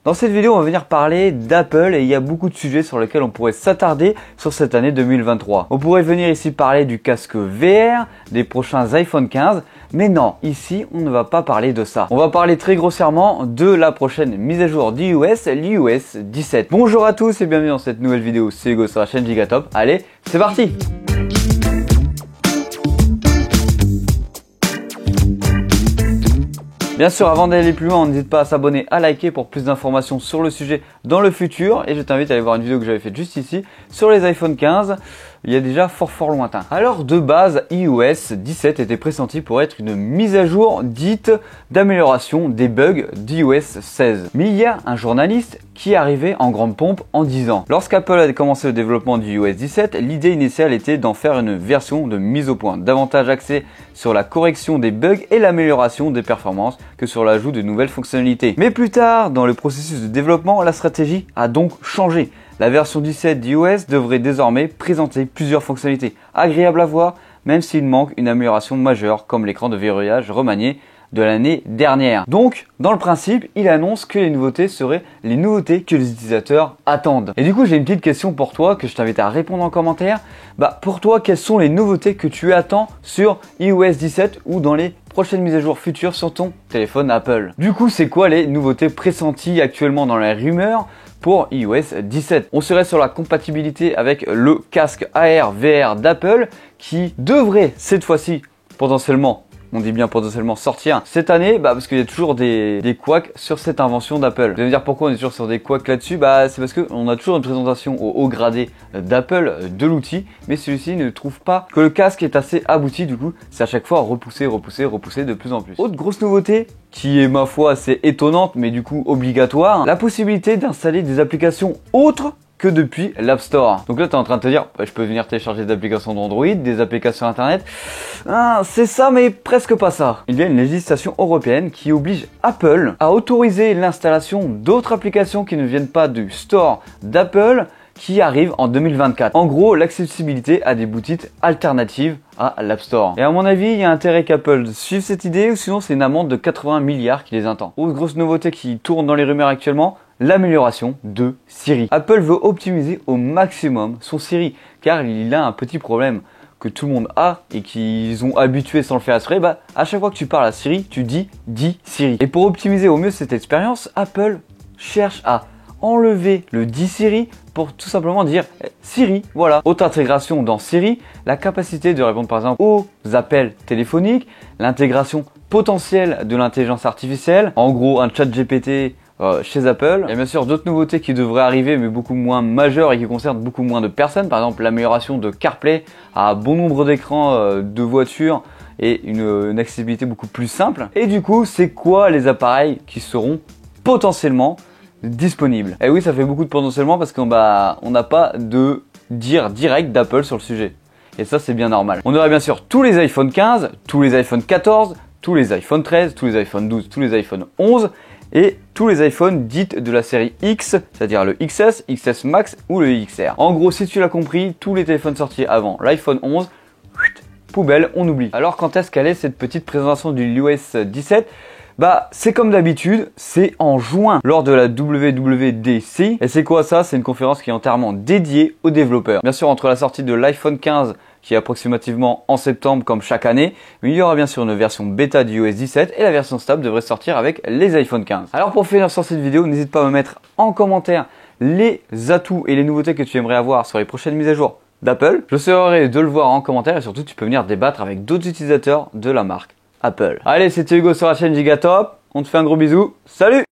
Dans cette vidéo, on va venir parler d'Apple et il y a beaucoup de sujets sur lesquels on pourrait s'attarder sur cette année 2023. On pourrait venir ici parler du casque VR, des prochains iPhone 15, mais non, ici on ne va pas parler de ça. On va parler très grossièrement de la prochaine mise à jour d'iOS, l'iOS 17. Bonjour à tous et bienvenue dans cette nouvelle vidéo, c'est Hugo sur la chaîne Gigatop. Allez, c'est parti! Bien sûr, avant d'aller plus loin, n'hésite pas à s'abonner, à liker pour plus d'informations sur le sujet dans le futur. Et je t'invite à aller voir une vidéo que j'avais faite juste ici sur les iPhone 15. Il y a déjà fort lointain. Alors de base, iOS 17 était pressenti pour être une mise à jour dite d'amélioration des bugs d'iOS 16. Mais il y a un journaliste qui est arrivé en grande pompe en disant: lorsqu'Apple a commencé le développement du iOS 17, l'idée initiale était d'en faire une version de mise au point, davantage axée sur la correction des bugs et l'amélioration des performances que sur l'ajout de nouvelles fonctionnalités. Mais plus tard, dans le processus de développement, la stratégie a donc changé. La version 17 d'iOS devrait désormais présenter plusieurs fonctionnalités agréables à voir, même s'il manque une amélioration majeure comme l'écran de verrouillage remanié de l'année dernière. Donc, dans le principe, il annonce que les nouveautés seraient les nouveautés que les utilisateurs attendent. Et du coup, j'ai une petite question pour toi que je t'invite à répondre en commentaire. Pour toi, quelles sont les nouveautés que tu attends sur iOS 17 ou dans les prochaines mises à jour futures sur ton téléphone Apple? Du coup, c'est quoi les nouveautés pressenties actuellement dans les rumeurs pour iOS 17? On serait sur la compatibilité avec le casque AR VR d'Apple qui devrait cette fois-ci potentiellement, on dit bien potentiellement, sortir cette année, parce qu'il y a toujours des couacs sur cette invention d'Apple. Vous allez me dire pourquoi on est toujours sur des couacs là-dessus? C'est parce qu'on a toujours une présentation au haut gradé d'Apple de l'outil, mais celui-ci ne trouve pas que le casque est assez abouti, du coup c'est à chaque fois repoussé de plus en plus. Autre grosse nouveauté, qui est ma foi assez étonnante mais du coup obligatoire, la possibilité d'installer des applications autres que depuis l'App Store. Donc là, tu es en train de te dire, je peux venir télécharger des applications d'Android, des applications Internet. C'est ça, mais presque pas ça. Il y a une législation européenne qui oblige Apple à autoriser l'installation d'autres applications qui ne viennent pas du store d'Apple qui arrive en 2024. En gros, l'accessibilité à des boutiques alternatives à l'App Store. Et à mon avis, il y a intérêt qu'Apple suive cette idée, ou sinon c'est une amende de 80 milliards qui les attend. Autre grosse nouveauté qui tourne dans les rumeurs actuellement, l'amélioration de Siri. Apple veut optimiser au maximum son Siri, car il a un petit problème que tout le monde a et qu'ils ont habitué sans le faire exprès. À chaque fois que tu parles à Siri, tu dis Siri. Et pour optimiser au mieux cette expérience, Apple cherche à enlever le Siri pour tout simplement dire Siri, voilà. Autre intégration dans Siri, la capacité de répondre par exemple aux appels téléphoniques, l'intégration potentielle de l'intelligence artificielle, en gros un chat GPT chez Apple. Il y a bien sûr d'autres nouveautés qui devraient arriver mais beaucoup moins majeures et qui concernent beaucoup moins de personnes. Par exemple l'amélioration de CarPlay à bon nombre d'écrans de voitures et une accessibilité beaucoup plus simple. Et du coup, c'est quoi les appareils qui seront potentiellement disponibles? Et oui, ça fait beaucoup de potentiellement parce qu'on n'a pas de dire direct d'Apple sur le sujet. Et ça, c'est bien normal. On aurait bien sûr tous les iPhone 15, tous les iPhone 14, tous les iPhone 13, tous les iPhone 12, tous les iPhone 11 et tous les iPhones dites de la série X, c'est-à-dire le XS, XS Max ou le XR. En gros, si tu l'as compris, tous les téléphones sortis avant l'iPhone 11, poubelle, on oublie. Alors quand est-ce qu'elle est cette petite présentation du iOS 17 ? C'est comme d'habitude, c'est en juin lors de la WWDC. Et c'est quoi ça? C'est une conférence qui est entièrement dédiée aux développeurs. Bien sûr, entre la sortie de l'iPhone 15 qui est approximativement en septembre comme chaque année, mais il y aura bien sûr une version bêta d'iOS 17 et la version stable devrait sortir avec les iPhone 15. Alors pour finir sur cette vidéo, n'hésite pas à me mettre en commentaire les atouts et les nouveautés que tu aimerais avoir sur les prochaines mises à jour d'Apple. Je serai de le voir en commentaire et surtout tu peux venir débattre avec d'autres utilisateurs de la marque Apple. Allez, c'était Hugo sur la chaîne Gigatop. On te fait un gros bisou. Salut!